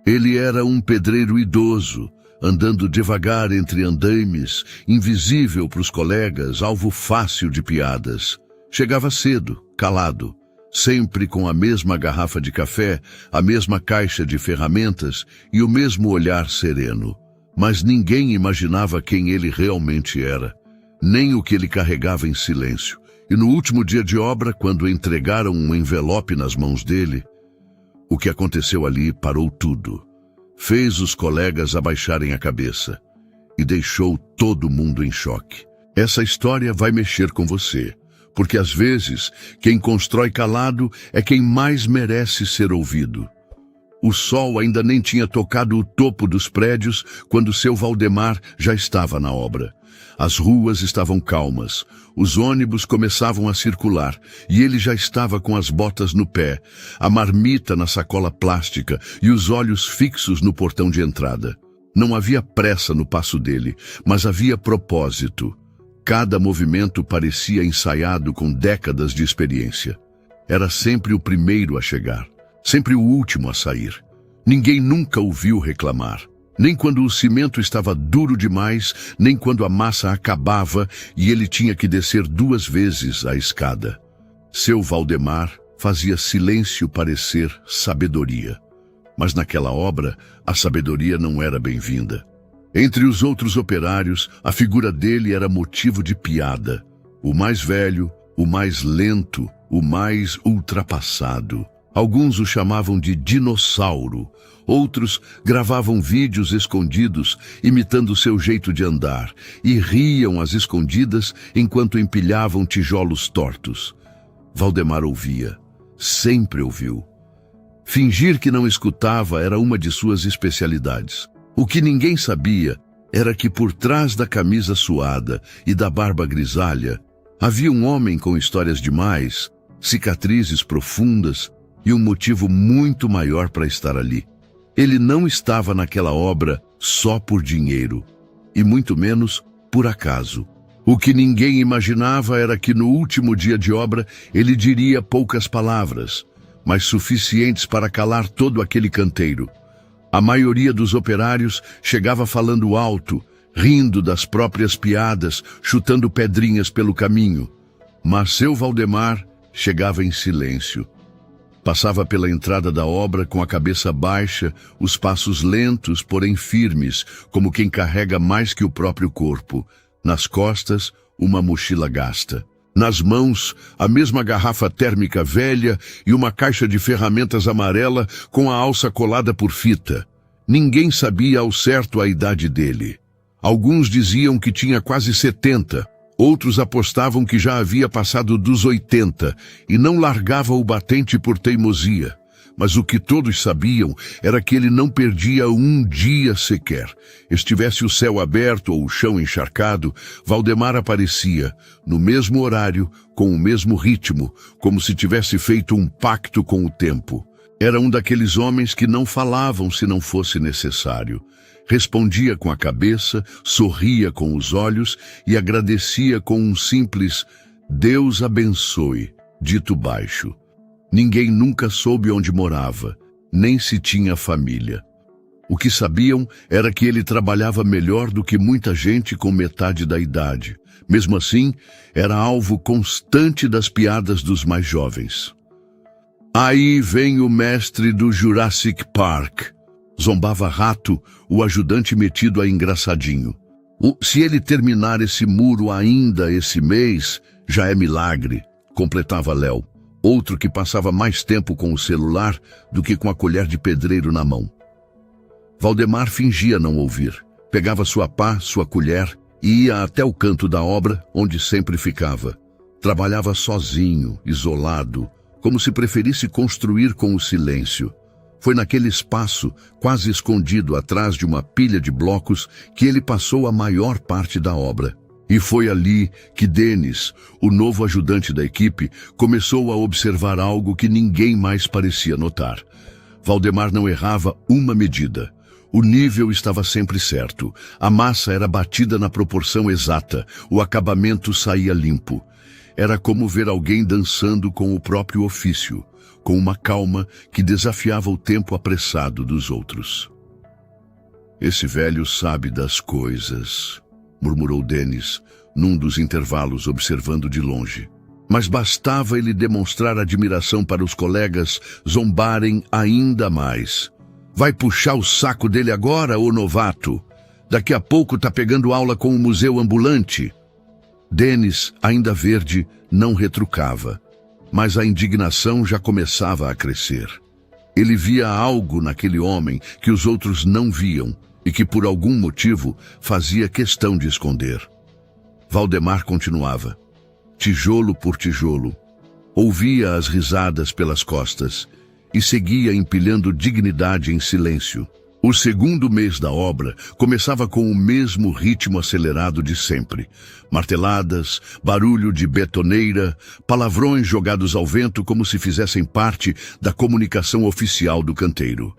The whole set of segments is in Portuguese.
Ele era um pedreiro idoso, andando devagar entre andaimes, invisível para os colegas, alvo fácil de piadas. Chegava cedo, calado, sempre com a mesma garrafa de café, a mesma caixa de ferramentas e o mesmo olhar sereno. Mas ninguém imaginava quem ele realmente era, nem o que ele carregava em silêncio. E no último dia de obra, quando entregaram um envelope nas mãos dele, o que aconteceu ali parou tudo. Fez os colegas abaixarem a cabeça e deixou todo mundo em choque. Essa história vai mexer com você, porque às vezes quem constrói calado é quem mais merece ser ouvido. O sol ainda nem tinha tocado o topo dos prédios quando seu Valdemar já estava na obra. As ruas estavam calmas, os ônibus começavam a circular e ele já estava com as botas no pé, a marmita na sacola plástica e os olhos fixos no portão de entrada. Não havia pressa no passo dele, mas havia propósito. Cada movimento parecia ensaiado com décadas de experiência. Era sempre o primeiro a chegar, sempre o último a sair. Ninguém nunca o viu reclamar. Nem quando o cimento estava duro demais, nem quando a massa acabava e ele tinha que descer 2 vezes a escada. Seu Valdemar fazia silêncio parecer sabedoria. Mas naquela obra, a sabedoria não era bem-vinda. Entre os outros operários, a figura dele era motivo de piada. O mais velho, o mais lento, o mais ultrapassado. Alguns o chamavam de dinossauro. Outros gravavam vídeos escondidos, imitando seu jeito de andar, e riam às escondidas enquanto empilhavam tijolos tortos. Valdemar ouvia, sempre ouviu. Fingir que não escutava era uma de suas especialidades. O que ninguém sabia era que por trás da camisa suada e da barba grisalha havia um homem com histórias demais, cicatrizes profundas e um motivo muito maior para estar ali. Ele não estava naquela obra só por dinheiro, e muito menos por acaso. O que ninguém imaginava era que no último dia de obra ele diria poucas palavras, mas suficientes para calar todo aquele canteiro. A maioria dos operários chegava falando alto, rindo das próprias piadas, chutando pedrinhas pelo caminho. Mas seu Valdemar chegava em silêncio. Passava pela entrada da obra com a cabeça baixa, os passos lentos, porém firmes, como quem carrega mais que o próprio corpo. Nas costas, uma mochila gasta. Nas mãos, a mesma garrafa térmica velha e uma caixa de ferramentas amarela com a alça colada por fita. Ninguém sabia ao certo a idade dele. Alguns diziam que tinha quase 70. Outros apostavam que já havia passado dos 80 e não largava o batente por teimosia. Mas o que todos sabiam era que ele não perdia um dia sequer. Estivesse o céu aberto ou o chão encharcado, Valdemar aparecia, no mesmo horário, com o mesmo ritmo, como se tivesse feito um pacto com o tempo. Era um daqueles homens que não falavam se não fosse necessário. Respondia com a cabeça, sorria com os olhos e agradecia com um simples "Deus abençoe", dito baixo. Ninguém nunca soube onde morava, nem se tinha família. O que sabiam era que ele trabalhava melhor do que muita gente com metade da idade. Mesmo assim, era alvo constante das piadas dos mais jovens. "Aí vem o mestre do Jurassic Park", zombava Rato, o ajudante metido a engraçadinho. "Se ele terminar esse muro ainda esse mês, já é milagre", completava Léo, outro que passava mais tempo com o celular do que com a colher de pedreiro na mão. Valdemar fingia não ouvir. Pegava sua pá, sua colher e ia até o canto da obra, onde sempre ficava. Trabalhava sozinho, isolado, como se preferisse construir com o silêncio. Foi naquele espaço, quase escondido atrás de uma pilha de blocos, que ele passou a maior parte da obra. E foi ali que Denis, o novo ajudante da equipe, começou a observar algo que ninguém mais parecia notar. Valdemar não errava uma medida. O nível estava sempre certo. A massa era batida na proporção exata. O acabamento saía limpo. Era como ver alguém dançando com o próprio ofício, com uma calma que desafiava o tempo apressado dos outros. Esse velho sabe das coisas, murmurou Dennis, num dos intervalos observando de longe. Mas bastava ele demonstrar admiração para os colegas zombarem ainda mais. Vai puxar o saco dele agora, ô novato? Daqui a pouco tá pegando aula com o museu ambulante. Dennis, ainda verde, não retrucava, mas a indignação já começava a crescer. Ele via algo naquele homem que os outros não viam e que por algum motivo fazia questão de esconder. Valdemar continuava, tijolo por tijolo. Ouvia as risadas pelas costas e seguia empilhando dignidade em silêncio. O segundo mês da obra começava com o mesmo ritmo acelerado de sempre. Marteladas, barulho de betoneira, palavrões jogados ao vento como se fizessem parte da comunicação oficial do canteiro.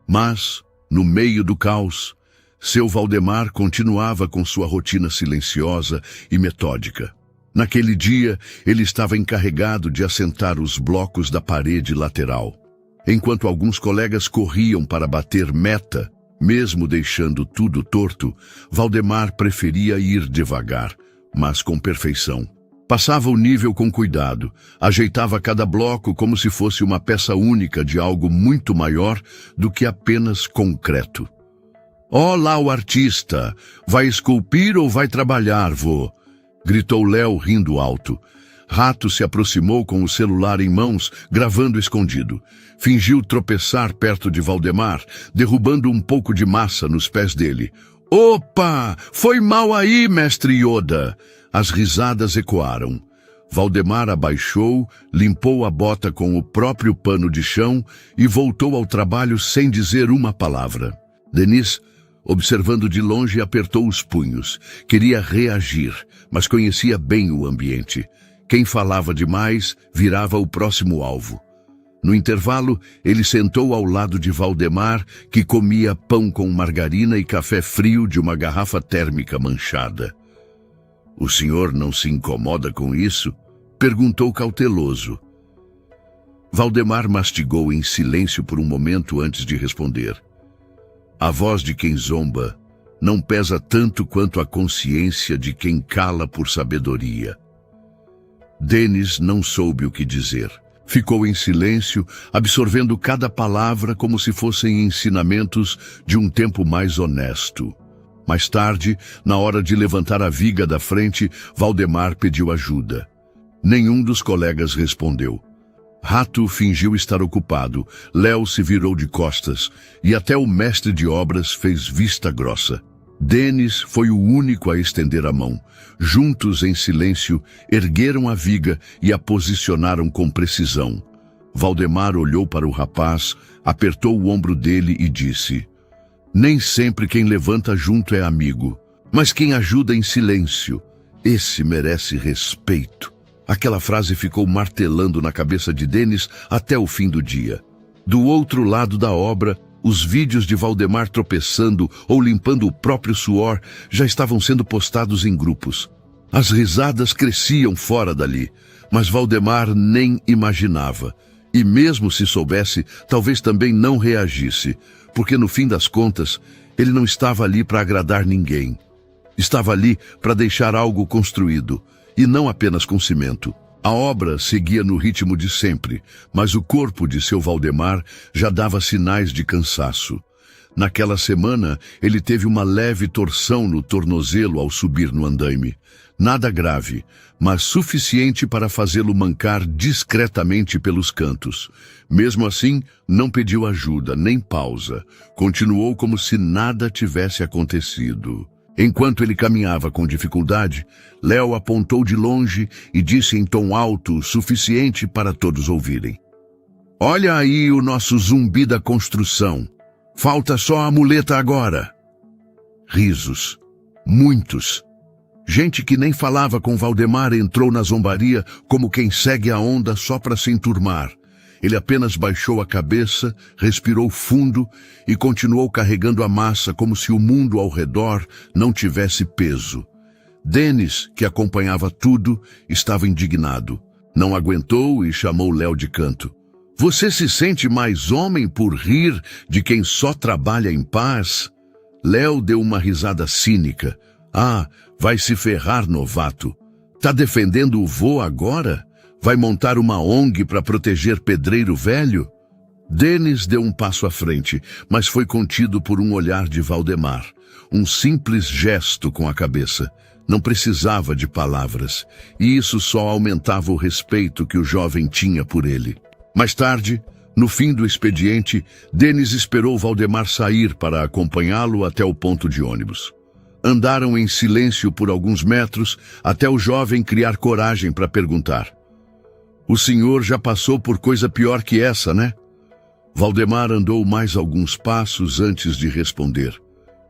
Mas, no meio do caos, seu Valdemar continuava com sua rotina silenciosa e metódica. Naquele dia, ele estava encarregado de assentar os blocos da parede lateral. Enquanto alguns colegas corriam para bater meta, mesmo deixando tudo torto, Valdemar preferia ir devagar, mas com perfeição. Passava o nível com cuidado, ajeitava cada bloco como se fosse uma peça única de algo muito maior do que apenas concreto. Ó lá o artista! Vai esculpir ou vai trabalhar, vô? Gritou Léo rindo alto. Rato se aproximou com o celular em mãos, gravando escondido. Fingiu tropeçar perto de Valdemar, derrubando um pouco de massa nos pés dele. Opa! Foi mal aí, mestre Yoda! As risadas ecoaram. Valdemar abaixou, limpou a bota com o próprio pano de chão e voltou ao trabalho sem dizer uma palavra. Dennis, observando de longe, apertou os punhos. Queria reagir, mas conhecia bem o ambiente. Quem falava demais virava o próximo alvo. No intervalo, ele sentou ao lado de Valdemar, que comia pão com margarina e café frio de uma garrafa térmica manchada. O senhor não se incomoda com isso? Perguntou cauteloso. Valdemar mastigou em silêncio por um momento antes de responder. A voz de quem zomba não pesa tanto quanto a consciência de quem cala por sabedoria. Dennis não soube o que dizer. Ficou em silêncio, absorvendo cada palavra como se fossem ensinamentos de um tempo mais honesto. Mais tarde, na hora de levantar a viga da frente, Valdemar pediu ajuda. Nenhum dos colegas respondeu. Rato fingiu estar ocupado, Léo se virou de costas e até o mestre de obras fez vista grossa. Dennis foi o único a estender a mão. Juntos, em silêncio, ergueram a viga e a posicionaram com precisão. Valdemar olhou para o rapaz, apertou o ombro dele e disse: nem sempre quem levanta junto é amigo, mas quem ajuda em silêncio, esse merece respeito. Aquela frase ficou martelando na cabeça de Dennis até o fim do dia. Do outro lado da obra, os vídeos de Valdemar tropeçando ou limpando o próprio suor já estavam sendo postados em grupos. As risadas cresciam fora dali, mas Valdemar nem imaginava. E mesmo se soubesse, talvez também não reagisse, porque no fim das contas, ele não estava ali para agradar ninguém. Estava ali para deixar algo construído, e não apenas com cimento. A obra seguia no ritmo de sempre, mas o corpo de seu Valdemar já dava sinais de cansaço. Naquela semana, ele teve uma leve torção no tornozelo ao subir no andaime. Nada grave, mas suficiente para fazê-lo mancar discretamente pelos cantos. Mesmo assim, não pediu ajuda, nem pausa. Continuou como se nada tivesse acontecido. Enquanto ele caminhava com dificuldade, Léo apontou de longe e disse em tom alto o suficiente para todos ouvirem: olha aí o nosso zumbi da construção. Falta só a muleta agora. Risos. Muitos. Gente que nem falava com Valdemar entrou na zombaria como quem segue a onda só para se enturmar. Ele apenas baixou a cabeça, respirou fundo e continuou carregando a massa como se o mundo ao redor não tivesse peso. Dennis, que acompanhava tudo, estava indignado. Não aguentou e chamou Léo de canto. Você se sente mais homem por rir de quem só trabalha em paz? Léo deu uma risada cínica. Ah, vai se ferrar, novato. Tá defendendo o vô agora? Vai montar uma ONG para proteger pedreiro velho? Denis deu um passo à frente, mas foi contido por um olhar de Valdemar. Um simples gesto com a cabeça. Não precisava de palavras, e isso só aumentava o respeito que o jovem tinha por ele. Mais tarde, no fim do expediente, Denis esperou Valdemar sair para acompanhá-lo até o ponto de ônibus. Andaram em silêncio por alguns metros até o jovem criar coragem para perguntar. O senhor já passou por coisa pior que essa, né? Valdemar andou mais alguns passos antes de responder.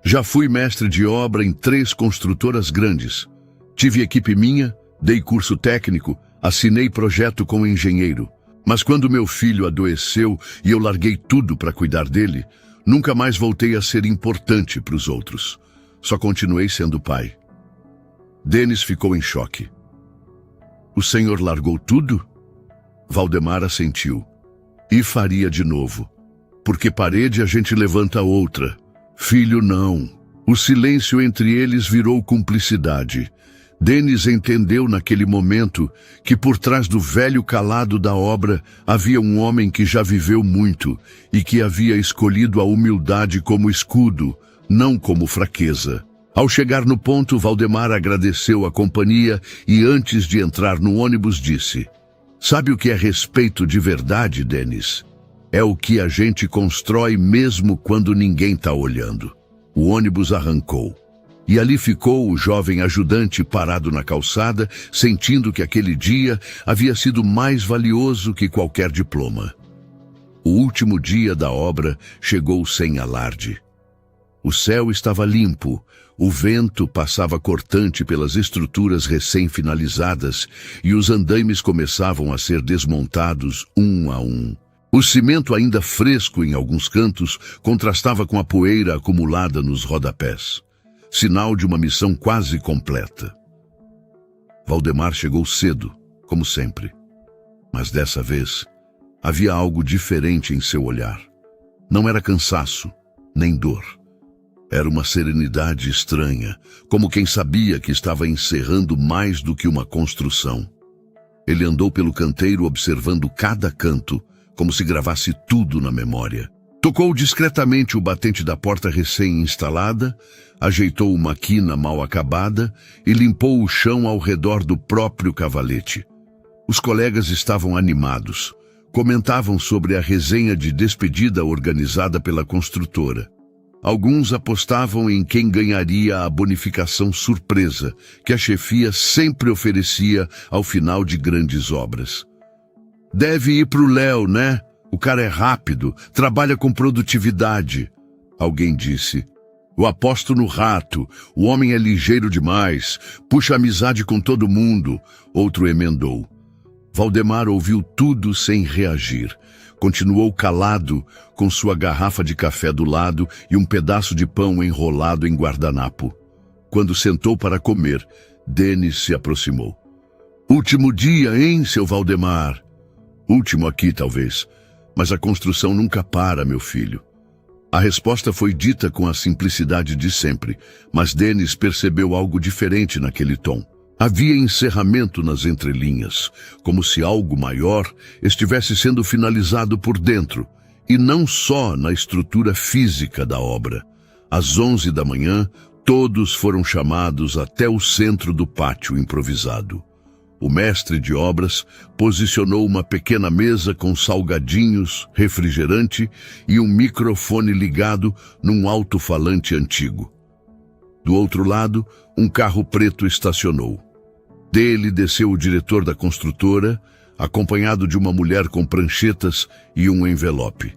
Já fui mestre de obra em 3 construtoras grandes. Tive equipe minha, dei curso técnico, assinei projeto com engenheiro. Mas quando meu filho adoeceu e eu larguei tudo para cuidar dele, nunca mais voltei a ser importante para os outros. Só continuei sendo pai. Denis ficou em choque. O senhor largou tudo? Valdemar assentiu. E faria de novo. Porque parede a gente levanta outra. Filho, não. O silêncio entre eles virou cumplicidade. Denis entendeu naquele momento que por trás do velho calado da obra havia um homem que já viveu muito e que havia escolhido a humildade como escudo, não como fraqueza. Ao chegar no ponto, Valdemar agradeceu a companhia e antes de entrar no ônibus disse: "Sabe o que é respeito de verdade, Denis? É o que a gente constrói mesmo quando ninguém está olhando." O ônibus arrancou. E ali ficou o jovem ajudante parado na calçada, sentindo que aquele dia havia sido mais valioso que qualquer diploma. O último dia da obra chegou sem alarde. O céu estava limpo, o vento passava cortante pelas estruturas recém-finalizadas e os andaimes começavam a ser desmontados um a um. O cimento ainda fresco em alguns cantos contrastava com a poeira acumulada nos rodapés. Sinal de uma missão quase completa. Valdemar chegou cedo, como sempre. Mas dessa vez, havia algo diferente em seu olhar. Não era cansaço, nem dor. Era uma serenidade estranha, como quem sabia que estava encerrando mais do que uma construção. Ele andou pelo canteiro observando cada canto, como se gravasse tudo na memória. Tocou discretamente o batente da porta recém-instalada, ajeitou uma quina mal acabada e limpou o chão ao redor do próprio cavalete. Os colegas estavam animados. Comentavam sobre a resenha de despedida organizada pela construtora. Alguns apostavam em quem ganharia a bonificação surpresa que a chefia sempre oferecia ao final de grandes obras. "Deve ir pro Léo, né? O cara é rápido, trabalha com produtividade", alguém disse. "Eu aposto no rato, o homem é ligeiro demais, puxa amizade com todo mundo", outro emendou. Valdemar ouviu tudo sem reagir. Continuou calado, com sua garrafa de café do lado e um pedaço de pão enrolado em guardanapo. Quando sentou para comer, Denis se aproximou. "Último dia, hein, seu Valdemar?" "Último aqui, talvez. Mas a construção nunca para, meu filho." A resposta foi dita com a simplicidade de sempre, mas Denis percebeu algo diferente naquele tom. Havia encerramento nas entrelinhas, como se algo maior estivesse sendo finalizado por dentro, e não só na estrutura física da obra. Às 11 da manhã, todos foram chamados até o centro do pátio improvisado. O mestre de obras posicionou uma pequena mesa com salgadinhos, refrigerante e um microfone ligado num alto-falante antigo. Do outro lado, um carro preto estacionou. Dele desceu o diretor da construtora, acompanhado de uma mulher com pranchetas e um envelope.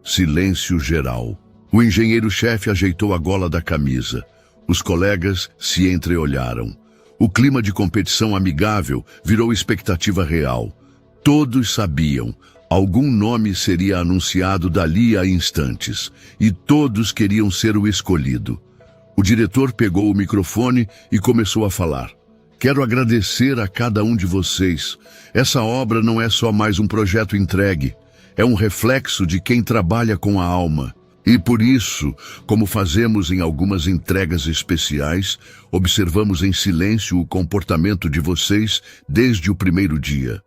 Silêncio geral. O engenheiro-chefe ajeitou a gola da camisa. Os colegas se entreolharam. O clima de competição amigável virou expectativa real. Todos sabiam, algum nome seria anunciado dali a instantes, e todos queriam ser o escolhido. O diretor pegou o microfone e começou a falar. "Quero agradecer a cada um de vocês. Essa obra não é só mais um projeto entregue. é um reflexo de quem trabalha com a alma. E por isso, como fazemos em algumas entregas especiais, observamos em silêncio o comportamento de vocês desde o primeiro dia.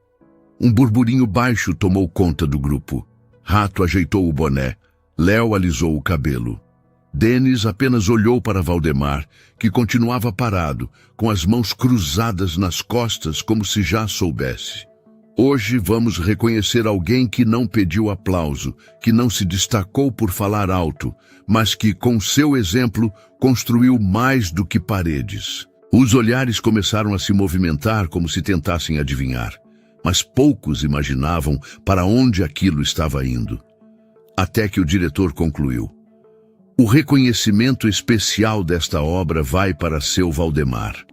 Um burburinho baixo tomou conta do grupo. Rato ajeitou o boné. Léo alisou o cabelo. Denis apenas olhou para Valdemar, que continuava parado, com as mãos cruzadas nas costas como se já soubesse. Hoje vamos reconhecer alguém que não pediu aplauso, que não se destacou por falar alto, mas que, com seu exemplo, construiu mais do que paredes. Os olhares começaram a se movimentar como se tentassem adivinhar, mas poucos imaginavam para onde aquilo estava indo. Até que o diretor concluiu. O reconhecimento especial desta obra vai para seu Valdemar.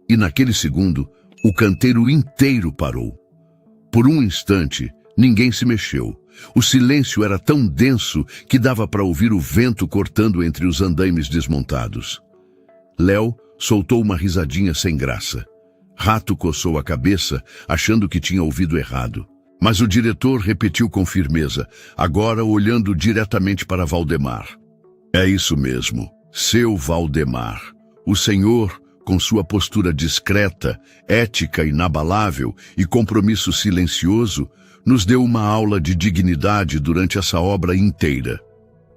E naquele segundo, o canteiro inteiro parou. Por um instante, ninguém se mexeu. O silêncio era tão denso que dava para ouvir o vento cortando entre os andaimes desmontados. Léo soltou uma risadinha sem graça. Rato coçou a cabeça, achando que tinha ouvido errado. Mas o diretor repetiu com firmeza, agora olhando diretamente para Valdemar. É isso mesmo, seu Valdemar. O senhor, com sua postura discreta, ética inabalável e compromisso silencioso, nos deu uma aula de dignidade durante essa obra inteira.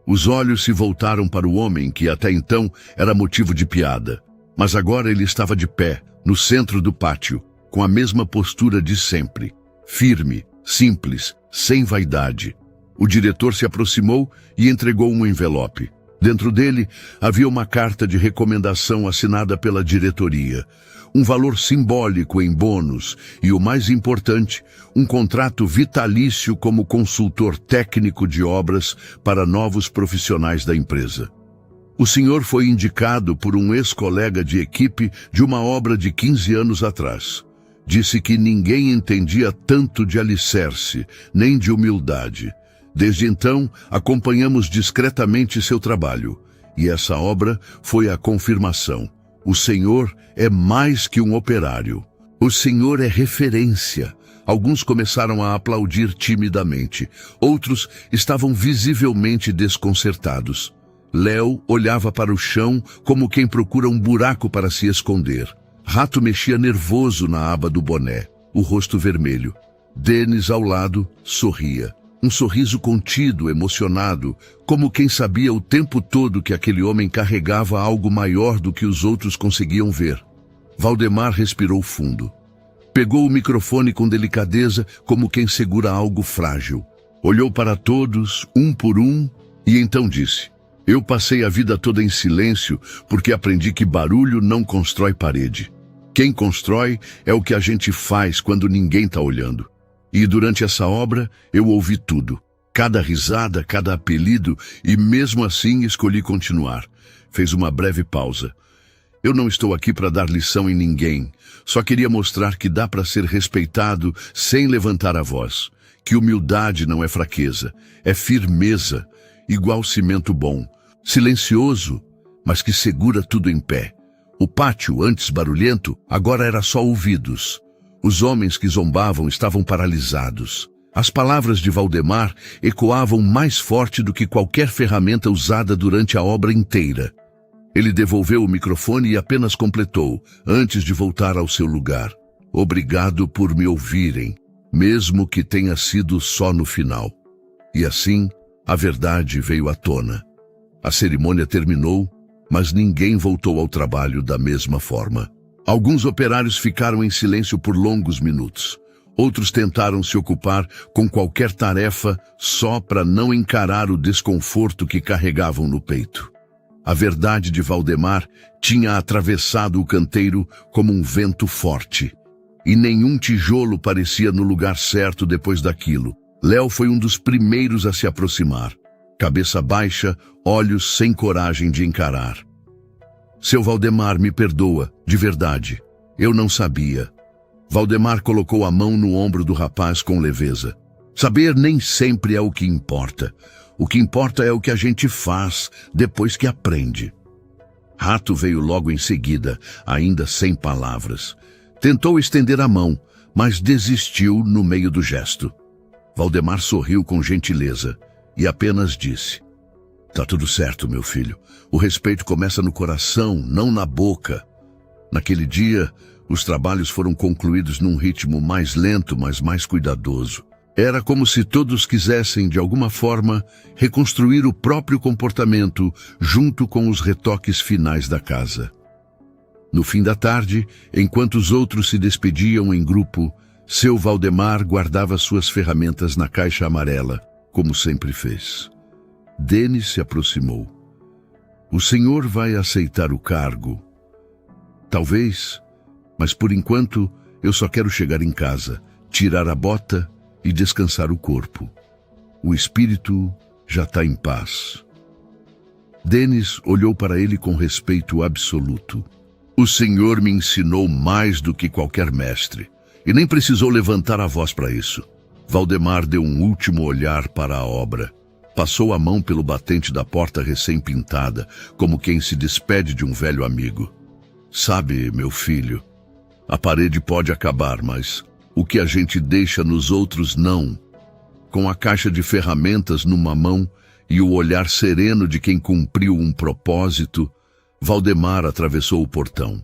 Os olhos se voltaram para o homem que até então era motivo de piada, mas agora ele estava de pé, no centro do pátio, com a mesma postura de sempre, firme, simples, sem vaidade. O diretor se aproximou e entregou um envelope. Dentro dele havia uma carta de recomendação assinada pela diretoria, um valor simbólico em bônus e, o mais importante, um contrato vitalício como consultor técnico de obras para novos profissionais da empresa. O senhor foi indicado por um ex-colega de equipe de uma obra de 15 anos atrás. Disse que ninguém entendia tanto de alicerce, nem de humildade. Desde então, acompanhamos discretamente seu trabalho, e essa obra foi a confirmação. O senhor é mais que um operário. O senhor é referência. Alguns começaram a aplaudir timidamente. Outros estavam visivelmente desconcertados. Léo olhava para o chão como quem procura um buraco para se esconder. Rato mexia nervoso na aba do boné, o rosto vermelho. Denis, ao lado, sorria. Um sorriso contido, emocionado, como quem sabia o tempo todo que aquele homem carregava algo maior do que os outros conseguiam ver. Valdemar respirou fundo. Pegou o microfone com delicadeza, como quem segura algo frágil. Olhou para todos, um por um, e então disse: Eu passei a vida toda em silêncio porque aprendi que barulho não constrói parede. Quem constrói é o que a gente faz quando ninguém está olhando. E durante essa obra eu ouvi tudo, cada risada, cada apelido, e mesmo assim escolhi continuar. Fez uma breve pausa. Eu não estou aqui para dar lição em ninguém, só queria mostrar que dá para ser respeitado sem levantar a voz, que humildade não é fraqueza, é firmeza, igual cimento bom, silencioso, mas que segura tudo em pé. O pátio, antes barulhento, agora era só ouvidos. Os homens que zombavam estavam paralisados. As palavras de Valdemar ecoavam mais forte do que qualquer ferramenta usada durante a obra inteira. Ele devolveu o microfone e apenas completou, antes de voltar ao seu lugar. Obrigado por me ouvirem, mesmo que tenha sido só no final. E assim, a verdade veio à tona. A cerimônia terminou, mas ninguém voltou ao trabalho da mesma forma. Alguns operários ficaram em silêncio por longos minutos. Outros tentaram se ocupar com qualquer tarefa só para não encarar o desconforto que carregavam no peito. A verdade de Valdemar tinha atravessado o canteiro como um vento forte. E nenhum tijolo parecia no lugar certo depois daquilo. Léo foi um dos primeiros a se aproximar. Cabeça baixa, olhos sem coragem de encarar. Seu Valdemar, me perdoa, de verdade. Eu não sabia. Valdemar colocou a mão no ombro do rapaz com leveza. Saber nem sempre é o que importa. O que importa é o que a gente faz depois que aprende. Rato veio logo em seguida, ainda sem palavras. Tentou estender a mão, mas desistiu no meio do gesto. Valdemar sorriu com gentileza e apenas disse: "Tá tudo certo, meu filho. O respeito começa no coração, não na boca." Naquele dia, os trabalhos foram concluídos num ritmo mais lento, mas mais cuidadoso. Era como se todos quisessem, de alguma forma, reconstruir o próprio comportamento junto com os retoques finais da casa. No fim da tarde, enquanto os outros se despediam em grupo, seu Valdemar guardava suas ferramentas na caixa amarela, como sempre fez. Denis se aproximou. "O senhor vai aceitar o cargo?" "Talvez, mas por enquanto eu só quero chegar em casa, tirar a bota e descansar o corpo. O espírito já está em paz." Denis olhou para ele com respeito absoluto. "O senhor me ensinou mais do que qualquer mestre, e nem precisou levantar a voz para isso." Valdemar deu um último olhar para a obra. Passou a mão pelo batente da porta recém-pintada, como quem se despede de um velho amigo. "Sabe, meu filho, a parede pode acabar, mas o que a gente deixa nos outros não." Com a caixa de ferramentas numa mão e o olhar sereno de quem cumpriu um propósito, Valdemar atravessou o portão.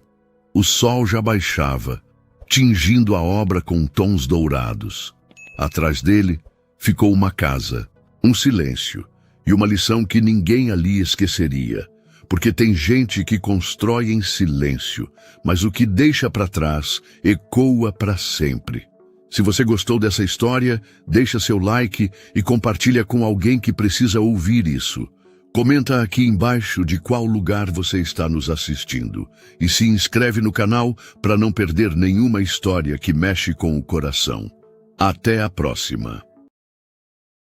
O sol já baixava, tingindo a obra com tons dourados. Atrás dele ficou uma casa, um silêncio e uma lição que ninguém ali esqueceria. Porque tem gente que constrói em silêncio, mas o que deixa para trás ecoa para sempre. Se você gostou dessa história, deixa seu like e compartilha com alguém que precisa ouvir isso. Comenta aqui embaixo de qual lugar você está nos assistindo e se inscreve no canal para não perder nenhuma história que mexe com o coração. Até a próxima!